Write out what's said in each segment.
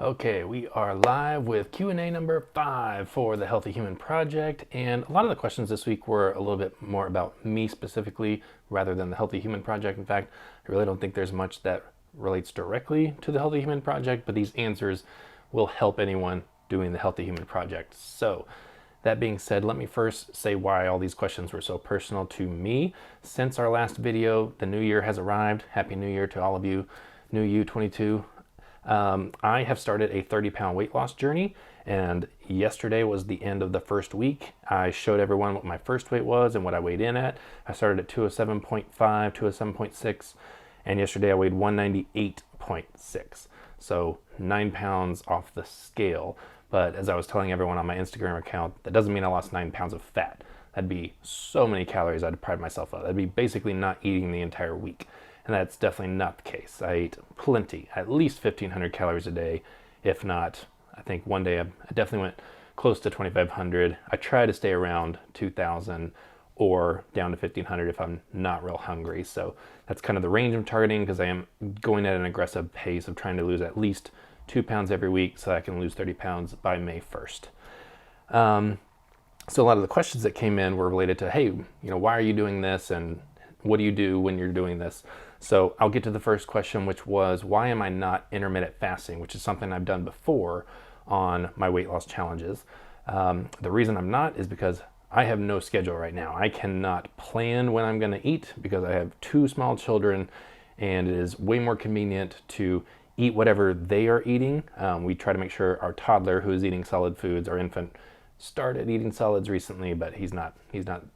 Okay, we are live with Q&A number 5 for the Healthy Human Project, and a lot of the questions this week were a little bit more about me specifically rather than the Healthy Human Project. In fact, I really don't think there's much that relates directly to the Healthy Human Project, but these answers will help anyone doing the Healthy Human Project. So, that being said, let me first say why all these questions were so personal to me. Since our last video, the new year has arrived. Happy New Year to all of you. New you 22. I have started a 30-pound weight loss journey, and yesterday was the end of the first week. I showed everyone what my first weight was and what I weighed in at. I started at 207.5, 207.6, and yesterday I weighed 198.6. So 9 pounds off the scale. But as I was telling everyone on my Instagram account, that doesn't mean I lost 9 pounds of fat. That'd be so many calories I'd deprive myself of. That'd be basically not eating the entire week. And that's definitely not the case. I ate plenty, at least 1,500 calories a day, if not. I think one day I definitely went close to 2,500. I try to stay around 2,000 or down to 1,500 if I'm not real hungry. So that's kind of the range I'm targeting, because I am going at an aggressive pace of trying to lose at least 2 pounds every week so I can lose 30 pounds by May 1st. So a lot of the questions that came in were related to, hey, why are you doing this, and what do you do when you're doing this? So I'll get to the first question, which was, why am I not intermittent fasting, which is something I've done before on my weight loss challenges. The reason I'm not is because I have no schedule right now. I cannot plan when I'm going to eat because I have 2 small children, and it is way more convenient to eat whatever they are eating. We try to make sure our toddler, who is eating solid foods, our infant, started eating solids recently, but he's not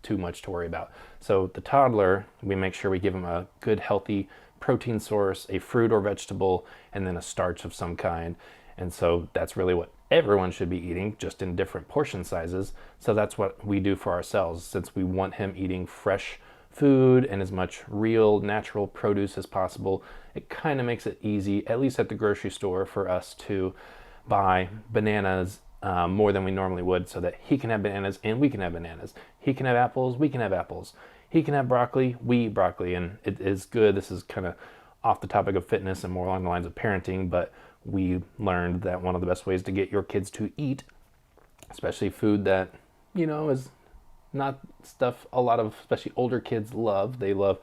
too much to worry about. So the toddler, we make sure we give him a good healthy protein source, a fruit or vegetable, and then a starch of some kind. And so that's really what everyone should be eating, just in different portion sizes. So that's what we do for ourselves, since we want him eating fresh food and as much real natural produce as possible. It kind of makes it easy, at least at the grocery store, for us to buy bananas more than we normally would, so that he can have bananas and we can have bananas. He can have apples, we can have apples. He can have broccoli, we eat broccoli, and it is good. This is kind of off the topic of fitness and more along the lines of parenting, but we learned that one of the best ways to get your kids to eat, especially food that, is not stuff a lot of especially older kids love. They love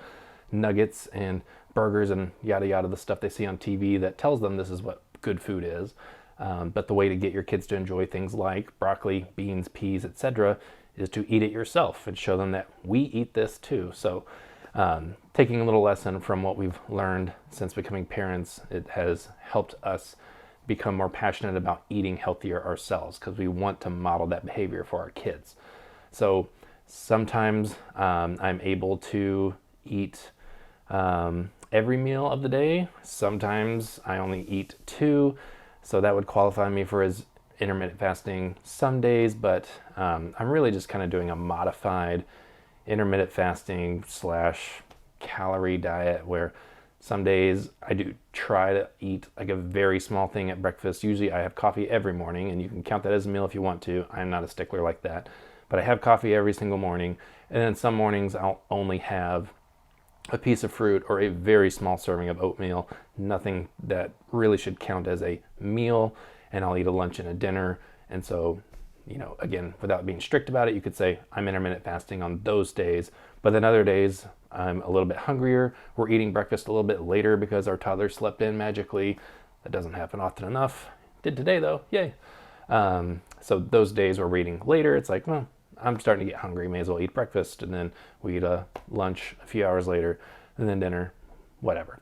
nuggets and burgers and yada yada, the stuff they see on TV that tells them this is what good food is. But the way to get your kids to enjoy things like broccoli, beans, peas, etc., is to eat it yourself and show them that we eat this too. So taking a little lesson from what we've learned since becoming parents, it has helped us become more passionate about eating healthier ourselves, because we want to model that behavior for our kids. So sometimes I'm able to eat every meal of the day. Sometimes I only eat 2. So that would qualify me for as intermittent fasting some days, but I'm really just kind of doing a modified intermittent fasting / calorie diet, where some days I do try to eat like a very small thing at breakfast. Usually I have coffee every morning, and you can count that as a meal if you want to. I'm not a stickler like that, but I have coffee every single morning. And then some mornings I'll only have a piece of fruit or a very small serving of oatmeal, nothing that really should count as a meal, and I'll eat a lunch and a dinner. And so, again, without being strict about it, you could say I'm intermittent fasting on those days. But then other days I'm a little bit hungrier. We're eating breakfast a little bit later because our toddler slept in magically. That doesn't happen often enough. Did today though, yay. So those days where we're eating later, it's like, well, I'm starting to get hungry, may as well eat breakfast, and then we eat a lunch a few hours later, and then dinner, whatever.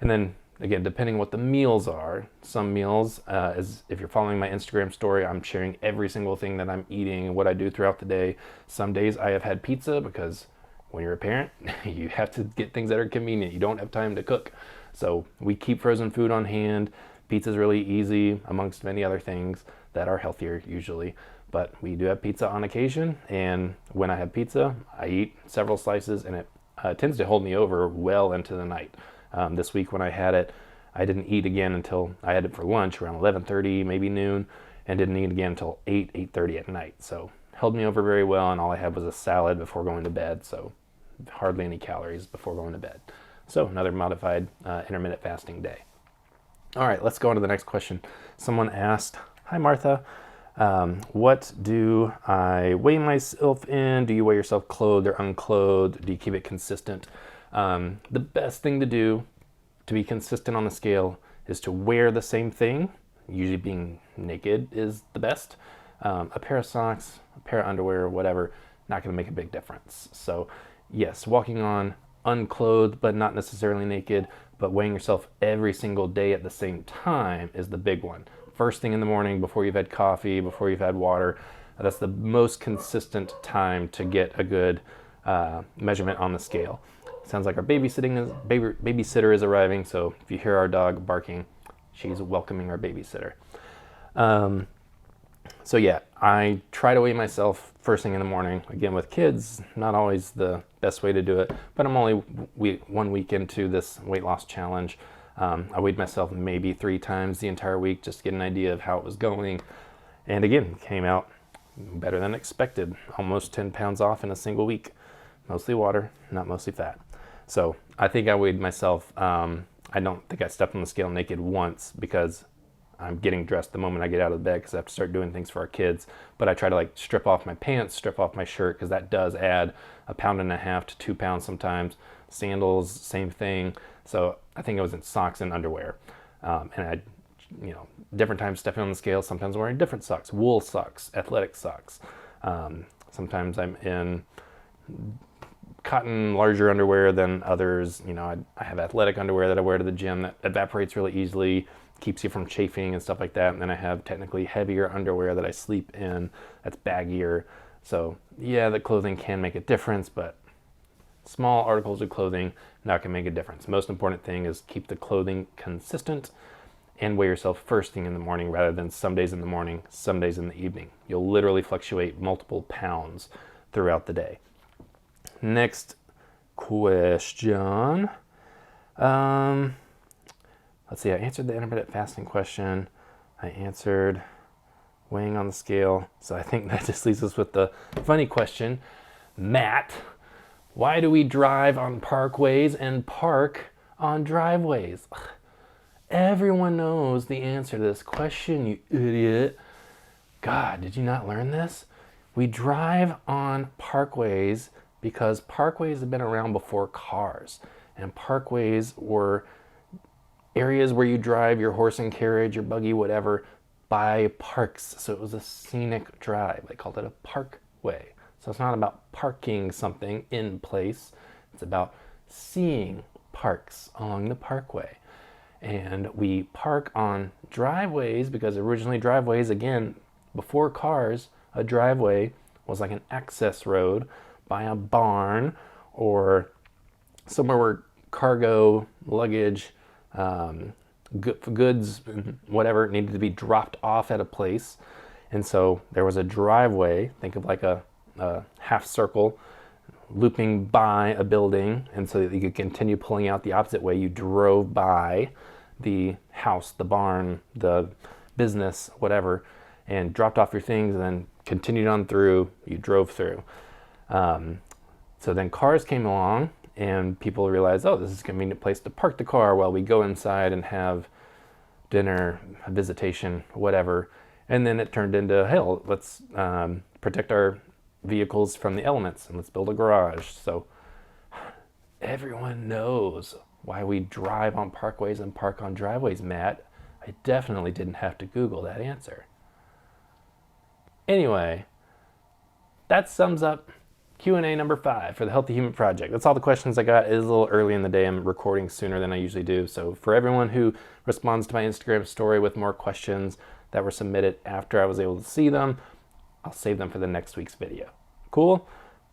And then again, depending on what the meals are, some meals, as if you're following my Instagram story, I'm sharing every single thing that I'm eating and what I do throughout the day. Some days I have had pizza, because when you're a parent, you have to get things that are convenient. You don't have time to cook. So we keep frozen food on hand. Pizza's really easy, amongst many other things that are healthier usually. But we do have pizza on occasion, and when I have pizza, I eat several slices, and it tends to hold me over well into the night. This week when I had it, I didn't eat again until I had it for lunch around 11:30, maybe noon, and didn't eat again until 8:30 at night. So held me over very well, and all I had was a salad before going to bed, so hardly any calories before going to bed. So another modified intermittent fasting day. All right, let's go on to the next question. Someone asked, hi Martha, what do I weigh myself in? Do you weigh yourself clothed or unclothed? Do you keep it consistent? The best thing to do to be consistent on the scale is to wear the same thing. Usually being naked is the best. A pair of socks, a pair of underwear, whatever, not going to make a big difference. So yes, walking on unclothed but not necessarily naked, but weighing yourself every single day at the same time is the big one. First thing in the morning, before you've had coffee, before you've had water, that's the most consistent time to get a good measurement on the scale. Sounds like our babysitter is arriving, so if you hear our dog barking, she's welcoming our babysitter. So yeah, I try to weigh myself first thing in the morning. Again, with kids, not always the best way to do it, but I'm only 1 week into this weight loss challenge. I weighed myself maybe 3 times the entire week just to get an idea of how it was going. And again, came out better than expected, almost 10 pounds off in a single week. Mostly water, not mostly fat. So I think I weighed myself, I don't think I stepped on the scale naked once because I'm getting dressed the moment I get out of bed because I have to start doing things for our kids. But I try to like strip off my pants, strip off my shirt, because that does add 1.5 pounds to 2 pounds sometimes. Sandals, same thing. So I think I was in socks and underwear. And I, different times stepping on the scale, sometimes I'm wearing different socks, wool socks, athletic socks. Sometimes I'm in cotton larger underwear than others. I have athletic underwear that I wear to the gym that evaporates really easily, keeps you from chafing and stuff like that. And then I have technically heavier underwear that I sleep in that's baggier. So yeah, the clothing can make a difference, but small articles of clothing not gonna make a difference. Most important thing is keep the clothing consistent and weigh yourself first thing in the morning rather than some days in the morning, some days in the evening. You'll literally fluctuate multiple pounds throughout the day. Next question. Let's see, I answered the intermittent fasting question. I answered weighing on the scale. So I think that just leaves us with the funny question. Matt, why do we drive on parkways and park on driveways? Everyone knows the answer to this question, you idiot. God, did you not learn this? We drive on parkways because parkways have been around before cars. And parkways were areas where you drive your horse and carriage, your buggy, whatever, by parks. So it was a scenic drive. They called it a parkway. So it's not about parking something in place. It's about seeing parks along the parkway. And we park on driveways because originally driveways, again, before cars, a driveway was like an access road by a barn or somewhere where cargo, luggage, goods, whatever, needed to be dropped off at a place. And so there was a driveway, think of like a half circle looping by a building, and so that you could continue pulling out the opposite way. You drove by the house, the barn, the business, whatever, and dropped off your things and then continued on through. You drove through. So then cars came along and people realized, oh, this is a convenient place to park the car while we go inside and have dinner, a visitation, whatever. And then it turned into, hey, let's protect our vehicles from the elements and let's build a garage. So everyone knows why we drive on parkways and park on driveways, Matt. I definitely didn't have to Google that answer. Anyway, that sums up Q&A number 5 for the Healthy Human Project. That's all the questions I got. It is a little early in the day. I'm recording sooner than I usually do. So for everyone who responds to my Instagram story with more questions that were submitted after I was able to see them, I'll save them for the next week's video. Cool?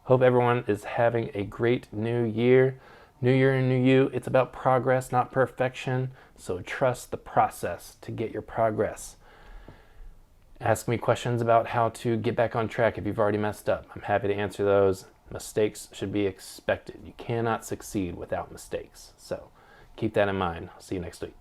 Hope everyone is having a great new year. New year and new you. It's about progress, not perfection. So trust the process to get your progress. Ask me questions about how to get back on track if you've already messed up. I'm happy to answer those. Mistakes should be expected. You cannot succeed without mistakes. So keep that in mind. I'll see you next week.